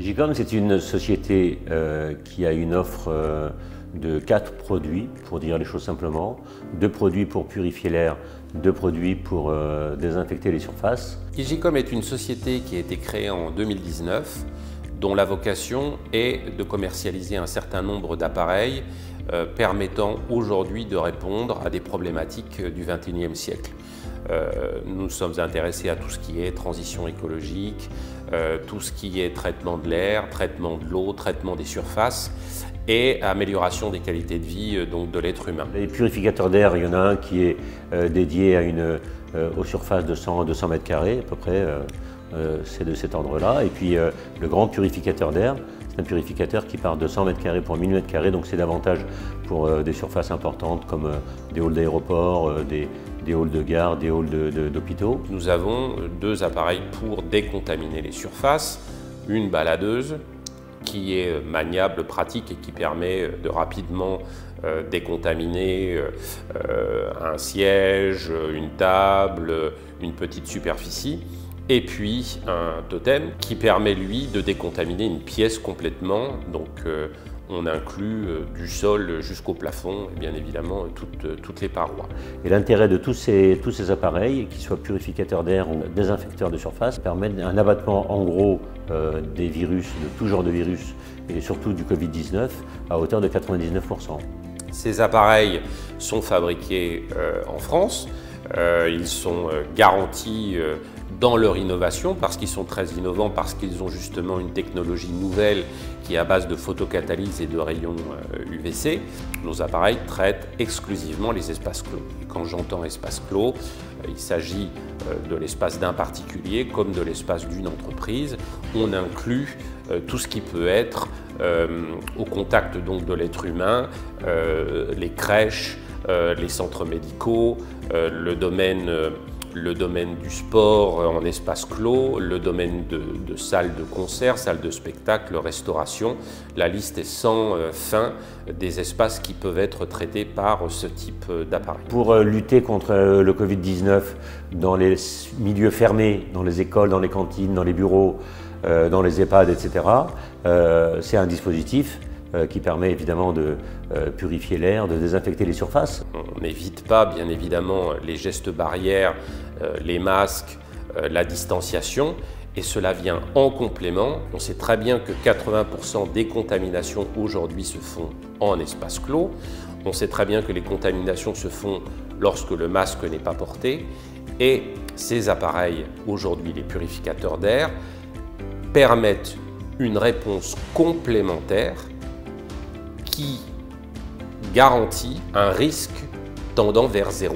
Digicom, c'est une société qui a une offre de 4 produits, pour dire les choses simplement. 2 produits pour purifier l'air, 2 produits pour désinfecter les surfaces. Digicom est une société qui a été créée en 2019, dont la vocation est de commercialiser un certain nombre d'appareils permettant aujourd'hui de répondre à des problématiques du XXIe siècle. Nous sommes intéressés à tout ce qui est transition écologique, tout ce qui est traitement de l'air, traitement de l'eau, traitement des surfaces et amélioration des qualités de vie donc de l'être humain. Les purificateurs d'air, il y en a un qui est dédié aux surfaces de 100 à 200 mètres carrés à peu près, c'est de cet ordre-là. Et puis le grand purificateur d'air, c'est un purificateur qui part de 100 mètres carrés pour 1000 mètres carrés, donc c'est davantage pour des surfaces importantes comme des halls d'aéroports, des halls de gare, des halls d'hôpitaux. Nous avons 2 appareils pour décontaminer les surfaces, une baladeuse qui est maniable, pratique et qui permet de rapidement décontaminer un siège, une table, une petite superficie. Et puis un totem qui permet lui de décontaminer une pièce complètement. Donc on inclut du sol jusqu'au plafond et bien évidemment toutes les parois. Et l'intérêt de tous ces appareils, qu'ils soient purificateurs d'air ou désinfecteurs de surface, permettent un abattement en gros des virus, de tout genre de virus et surtout du Covid-19 à hauteur de 99%. Ces appareils sont fabriqués en France. Ils sont garantis dans leur innovation parce qu'ils sont très innovants, parce qu'ils ont justement une technologie nouvelle qui est à base de photocatalyse et de rayons UVC. Nos appareils traitent exclusivement les espaces clos. Et quand j'entends espace clos, il s'agit de l'espace d'un particulier comme de l'espace d'une entreprise. On inclut tout ce qui peut être au contact donc de l'être humain, les crèches, les centres médicaux, le domaine du sport en espace clos, le domaine de salles de concert, salles de spectacle, restauration. La liste est sans fin des espaces qui peuvent être traités par ce type d'appareil. Pour lutter contre le Covid-19 dans les milieux fermés, dans les écoles, dans les cantines, dans les bureaux, dans les EHPAD, etc., c'est un dispositif qui permet évidemment de purifier l'air, de désinfecter les surfaces. On n'évite pas bien évidemment les gestes barrières, les masques, la distanciation, et cela vient en complément. On sait très bien que 80% des contaminations aujourd'hui se font en espace clos. On sait très bien que les contaminations se font lorsque le masque n'est pas porté, et ces appareils, aujourd'hui les purificateurs d'air, permettent une réponse complémentaire qui garantit un risque tendant vers 0.